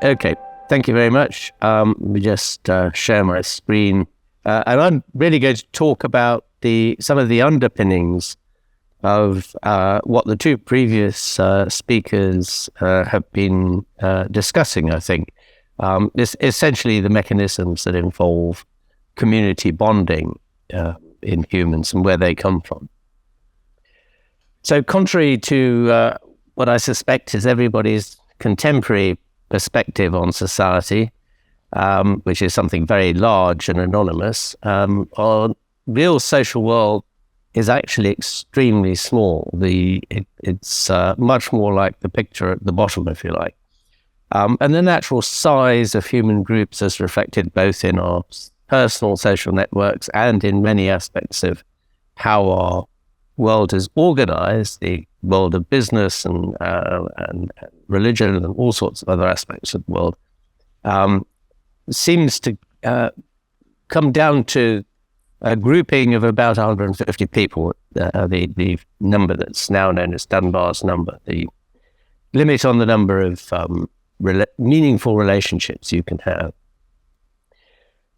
Okay, thank you very much. Let me just share my screen. And I'm really going to talk about some of the underpinnings of what the two previous speakers have been discussing, I think. This essentially the mechanisms that involve community bonding in humans and where they come from. So contrary to what I suspect is everybody's contemporary perspective on society, which is something very large and anonymous, our real social world is actually extremely small. It's much more like the picture at the bottom, if you like. And the natural size of human groups is reflected both in our personal social networks and in many aspects of how our world is organized, the world of business and religion and all sorts of other aspects of the world, seems to come down to a grouping of about 150 people, the number that's now known as Dunbar's number, the limit on the number of meaningful relationships you can have.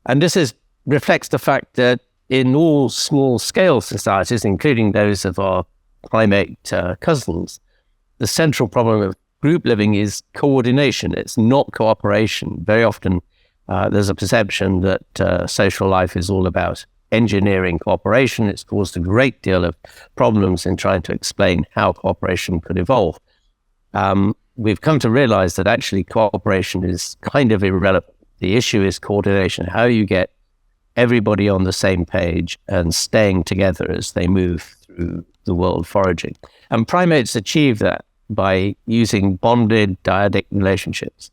And this reflects the fact that in all small-scale societies, including those of our primate cousins, the central problem of group living is coordination. It's not cooperation. Very often there's a perception that social life is all about engineering cooperation. It's caused a great deal of problems in trying to explain how cooperation could evolve. We've come to realize that actually cooperation is kind of irrelevant. The issue is coordination, how you get everybody on the same page and staying together as they move through the world foraging. And primates achieve that by using bonded dyadic relationships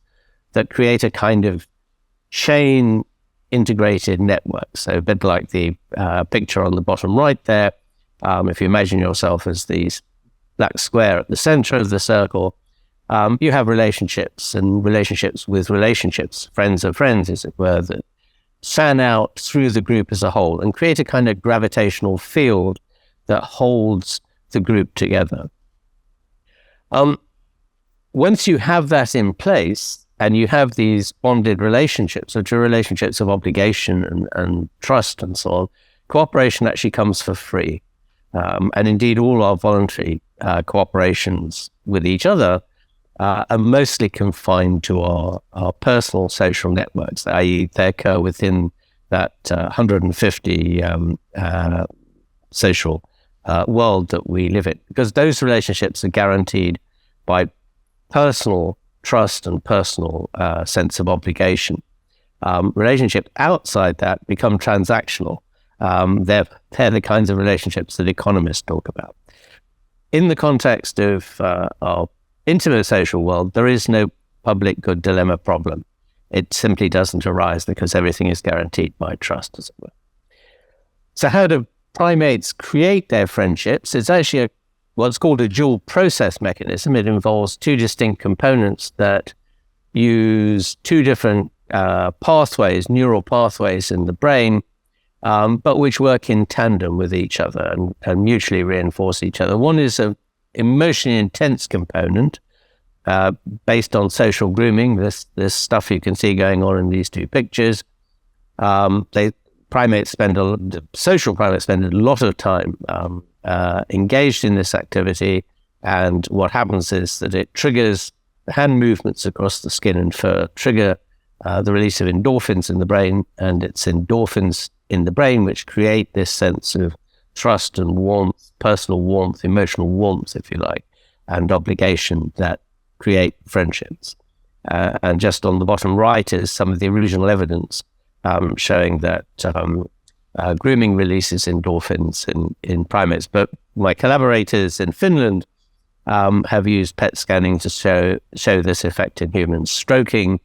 that create a kind of chain integrated network. So a bit like the picture on the bottom right there. If you imagine yourself as the black square at the center of the circle, you have relationships and relationships with relationships, friends of friends, as it were, that fan out through the group as a whole and create a kind of gravitational field that holds the group together. Once you have that in place and you have these bonded relationships, which are relationships of obligation and trust and so on, cooperation actually comes for free. And indeed, all our voluntary cooperations with each other are mostly confined to our personal social networks, i.e. they occur within that 150 social world that we live in, because those relationships are guaranteed by personal trust and personal sense of obligation. Relationships outside that become transactional. They're the kinds of relationships that economists talk about. In the context of our intimate social world, there is no public good dilemma problem. It simply doesn't arise because everything is guaranteed by trust, as it were. So how do primates create their friendships? It's actually what's called a dual process mechanism. It involves two distinct components that use two different pathways, neural pathways in the brain, but which work in tandem with each other and mutually reinforce each other. One is an emotionally intense component based on social grooming, this stuff you can see going on in these two pictures. Social primates spend a lot of time engaged in this activity, and what happens is that it triggers hand movements across the skin and fur, trigger the release of endorphins in the brain, and it's endorphins in the brain which create this sense of trust and warmth, personal warmth, emotional warmth, if you like, and obligation that create friendships. And just on the bottom right is some of the original evidence showing that grooming releases endorphins in primates. But my collaborators in Finland have used PET scanning to show this effect in humans. Stroking,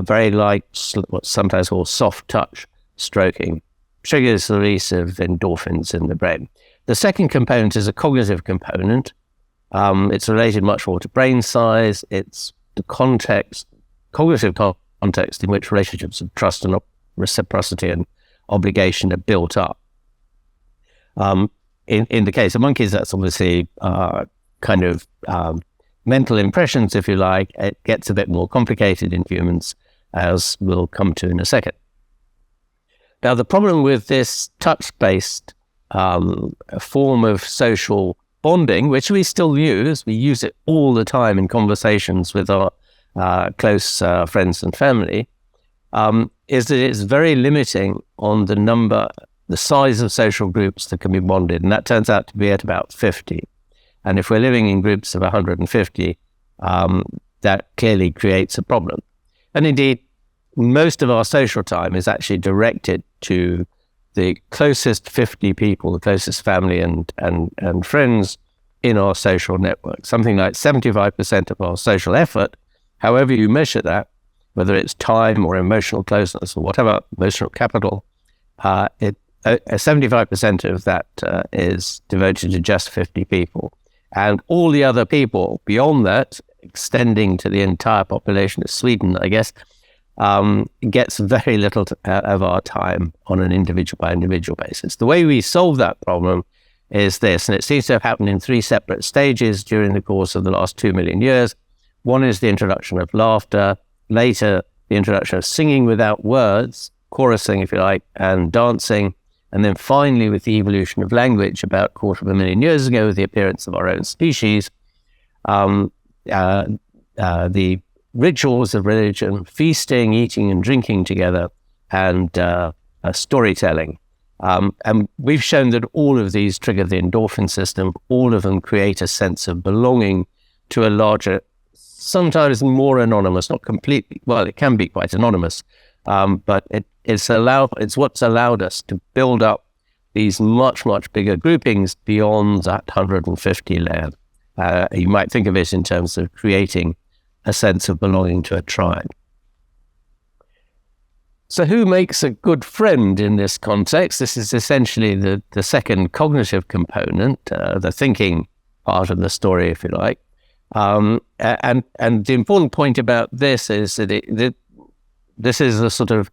very light, what's sometimes called soft touch stroking, triggers the release of endorphins in the brain. The second component is a cognitive component. It's related much more to brain size. It's the cognitive context in which relationships of trust and reciprocity and obligation are built up. In the case of monkeys, that's obviously kind of mental impressions, if you like, it gets a bit more complicated in humans, as we'll come to in a second. Now, the problem with this touch-based form of social bonding, which we still use, we use it all the time in conversations with our close friends and family, is that it's very limiting on the size of social groups that can be bonded, and that turns out to be at about 50. And if we're living in groups of 150, that clearly creates a problem. And indeed, most of our social time is actually directed to the closest 50 people, the closest family and friends in our social network. Something like 75% of our social effort, however you measure that, whether it's time or emotional closeness or whatever, emotional capital, 75% of that is devoted to just 50 people. And all the other people beyond that, extending to the entire population of Sweden, I guess, gets very little of our time on an individual by individual basis. The way we solve that problem is this, and it seems to have happened in 3 separate stages during the course of the last 2 million years. One is the introduction of laughter, later the introduction of singing without words, chorusing if you like, and dancing, and then finally with the evolution of language about 250,000 years ago with the appearance of our own species, the rituals of religion, feasting, eating and drinking together, and storytelling. And we've shown that all of these trigger the endorphin system. All of them create a sense of belonging to a larger, sometimes more anonymous, not completely, well, it can be quite anonymous, but it's what's allowed us to build up these much, much bigger groupings beyond that 150 layer. You might think of it in terms of creating a sense of belonging to a tribe. So who makes a good friend in this context? This is essentially the second cognitive component, the thinking part of the story, if you like. And the important point about this is that this is the sort of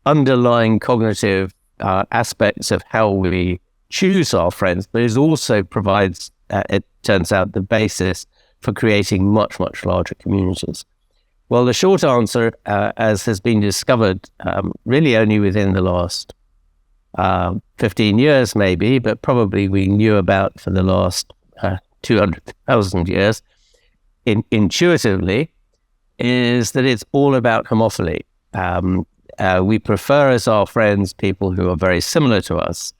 underlying cognitive aspects of how we choose our friends, but it also provides, it turns out, the basis for creating much, much larger communities. Well, the short answer, as has been discovered really only within the last 15 years maybe, but probably we knew about for the last 200,000 years, intuitively, is that it's all about homophily. We prefer as our friends people who are very similar to us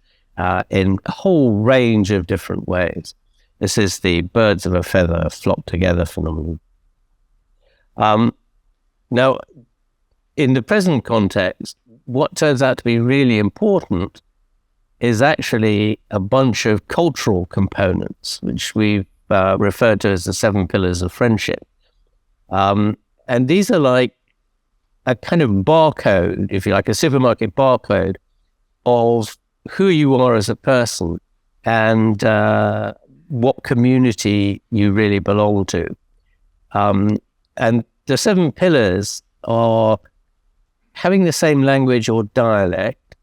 in a whole range of different ways. This is the birds of a feather flock together phenomenon. Now, in the present context, what turns out to be really important is actually a bunch of cultural components, which we've referred to as the 7 pillars of friendship. And these are like a kind of barcode, if you like, a supermarket barcode of who you are as a person and what community you really belong to. And the 7 pillars are having the same language or dialect,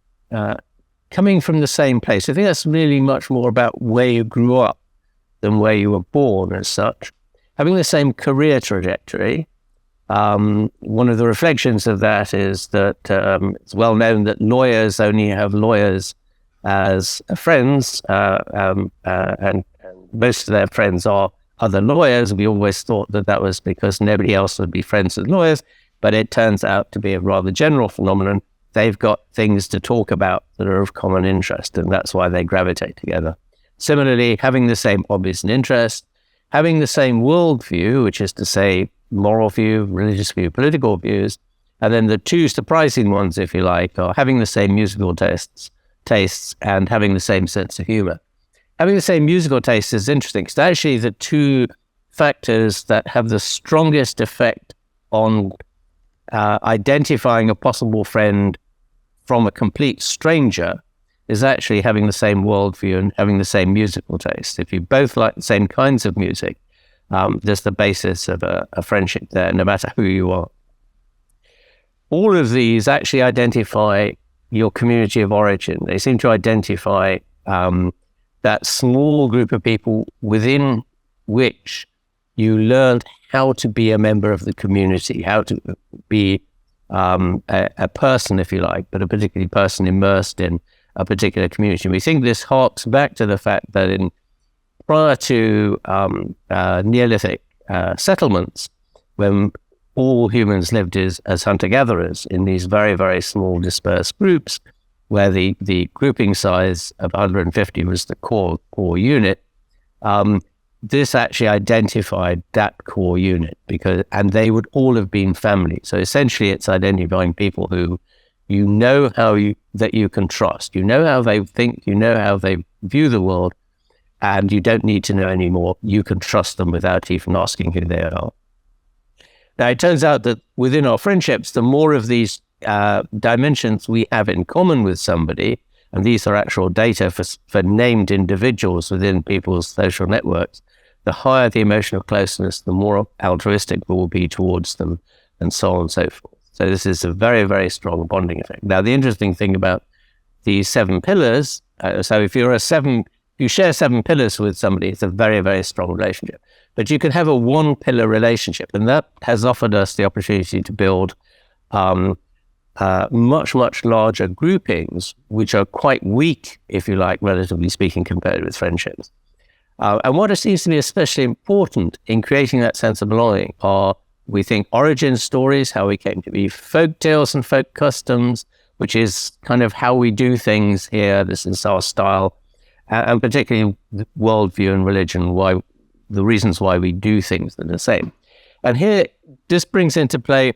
coming from the same place. I think that's really much more about where you grew up than where you were born as such. Having the same career trajectory. One of the reflections of that is that it's well known that lawyers only have lawyers as friends, and most of their friends are other lawyers. We always thought that that was because nobody else would be friends with lawyers, but it turns out to be a rather general phenomenon. They've got things to talk about that are of common interest, and that's why they gravitate together. Similarly, having the same hobbies and interests, having the same worldview, which is to say moral view, religious view, political views, and then the 2 surprising ones, if you like, are having the same musical tastes and having the same sense of humor. Having the same musical taste is interesting because actually the 2 factors that have the strongest effect on identifying a possible friend from a complete stranger is actually having the same worldview and having the same musical taste. If you both like the same kinds of music, there's the basis of a friendship there, no matter who you are. All of these actually identify your community of origin. They seem to identify that small group of people within which you learned how to be a member of the community, how to be a person, if you like, but a particular person immersed in a particular community. We think this harks back to the fact that prior to Neolithic settlements, when all humans lived as hunter-gatherers in these very, very small dispersed groups, where the grouping size of 150 was the core unit, this actually identified that core unit, and they would all have been family. So essentially it's identifying people who that you can trust. You know how they think, you know how they view the world, and you don't need to know anymore. You can trust them without even asking who they are. Now, it turns out that within our friendships, the more of these dimensions we have in common with somebody, and these are actual data for named individuals within people's social networks, the higher the emotional closeness, the more altruistic we will be towards them, and so on and so forth. So this is a very, very strong bonding effect. Now, the interesting thing about these 7 pillars, so if you share 7 pillars with somebody, it's a very, very strong relationship. But you can have a 1-pillar relationship, and that has offered us the opportunity to build much, much larger groupings, which are quite weak, if you like, relatively speaking, compared with friendships. And what seems to be especially important in creating that sense of belonging are, we think, origin stories, how we came to be, folk tales and folk customs, which is kind of how we do things here. This is our style, and particularly worldview and religion, the reasons why we do things that are the same. And here, this brings into play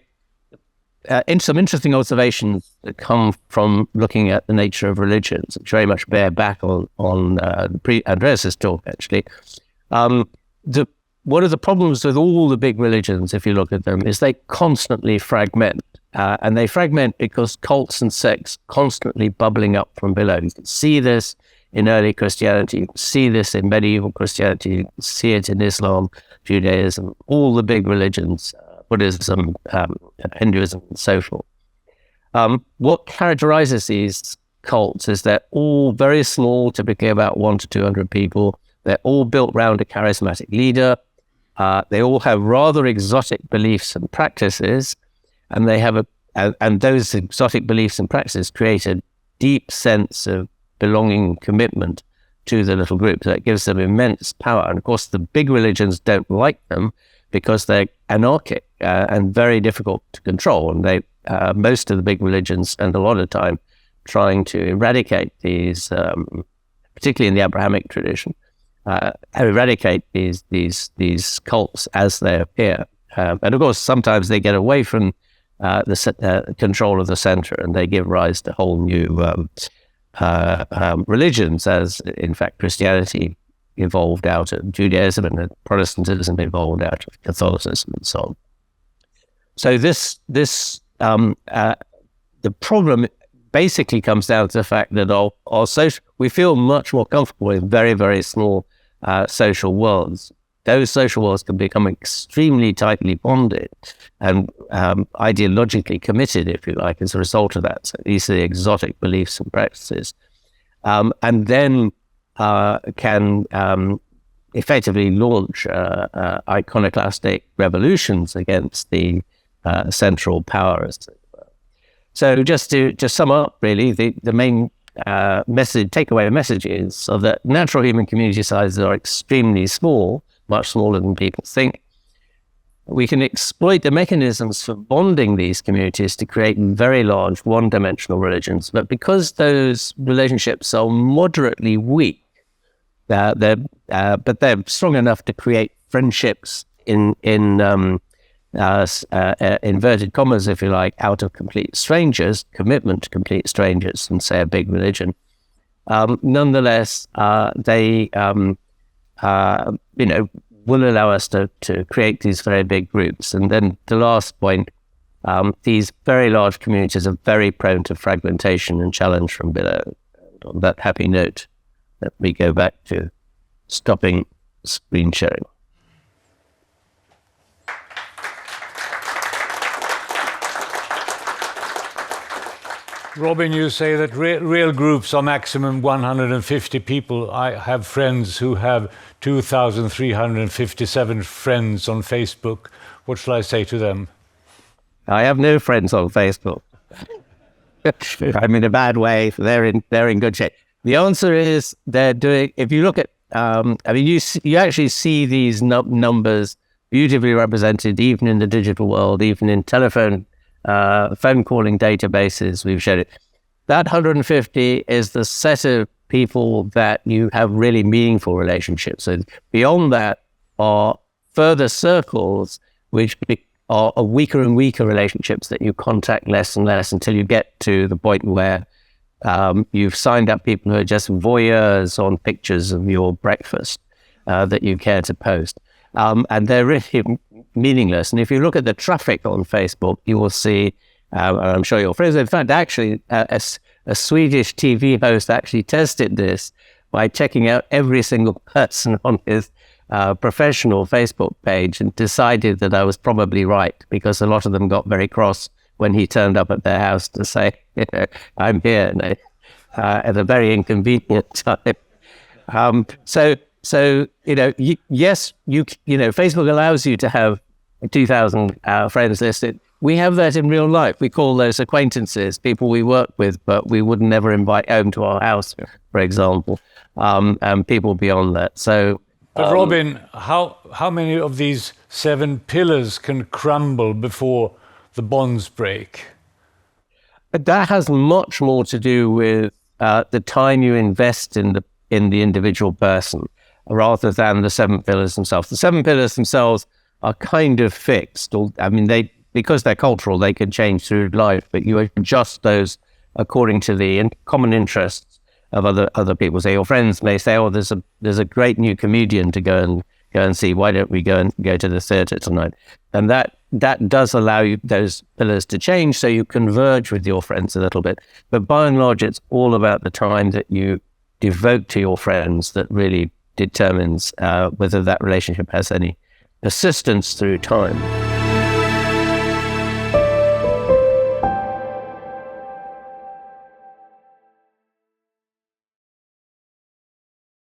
some interesting observations that come from looking at the nature of religions, which very much bear back on Andreas's talk, actually. One of the problems with all the big religions, if you look at them, is they constantly fragment. And they fragment because cults and sects constantly bubbling up from below. You can see this in early Christianity, you can see this in medieval Christianity, you can see it in Islam, Judaism, all the big religions, Buddhism, Hinduism, and so forth. What characterizes these cults is they're all very small, typically about 100 to 200 people. They're all built around a charismatic leader. They all have rather exotic beliefs and practices, and and those exotic beliefs and practices create a deep sense of belonging, commitment to the little group. So it gives them immense power. And of course, the big religions don't like them because they're anarchic and very difficult to control. And most of the big religions spend a lot of time trying to eradicate these, particularly in the Abrahamic tradition, eradicate these cults as they appear. And of course, sometimes they get away from the control of the center, and they give rise to whole new religions, as in fact Christianity evolved out of Judaism, and Protestantism evolved out of Catholicism, and so on. So the problem basically comes down to the fact that we feel much more comfortable in very, very small social worlds. Those social worlds can become extremely tightly bonded and ideologically committed, if you like, as a result of that. So these are the exotic beliefs and practices. And then can effectively launch iconoclastic revolutions against the central powers. So just to sum up, really, the main takeaway message is that natural human community sizes are extremely small, much smaller than people think. We can exploit the mechanisms for bonding these communities to create very large one-dimensional religions, but because those relationships are moderately weak, but they're strong enough to create friendships in inverted commas, if you like, out of complete strangers, commitment to complete strangers, and say a big religion. Nonetheless, they will allow us to create these very big groups. And then the last point, these very large communities are very prone to fragmentation and challenge from below. And on that happy note, let me go back to stopping screen sharing. Robin, you say that real groups are maximum 150 people. I have friends who have 2,357 friends on Facebook. What shall I say to them? I have no friends on Facebook. I'm in a bad way. They're in good shape. The answer is they're doing. If you look at, you actually see these numbers beautifully represented, even in the digital world, even in phone calling databases. We've showed it. That 150 is the set of people that you have really meaningful relationships. So beyond that are further circles, which are weaker and weaker relationships that you contact less and less until you get to the point where you've signed up people who are just voyeurs on pictures of your breakfast that you care to post. And they're really meaningless. And if you look at the traffic on Facebook, you will see, I'm sure your friends, in fact, actually, a Swedish TV host actually tested this by checking out every single person on his professional Facebook page and decided that I was probably right, because a lot of them got very cross when he turned up at their house to say, I'm here at a very inconvenient time. So yes, Facebook allows you to have 2,000 friends listed. We have that in real life. We call those acquaintances, people we work with, but we would never invite home to our house, for example, and people beyond that. So, but Robin, how many of these 7 pillars can crumble before the bonds break? That has much more to do with the time you invest in the individual person, rather than the 7 pillars themselves. The 7 pillars themselves are kind of fixed. I mean, because they're cultural, they can change through life, but you adjust those according to the common interests of other people. So your friends may say, "Oh, there's a great new comedian to go and see. Why don't we go to the theatre tonight?" And that does allow you those pillars to change, so you converge with your friends a little bit. But by and large, it's all about the time that you devote to your friends that really determines whether that relationship has any persistence through time.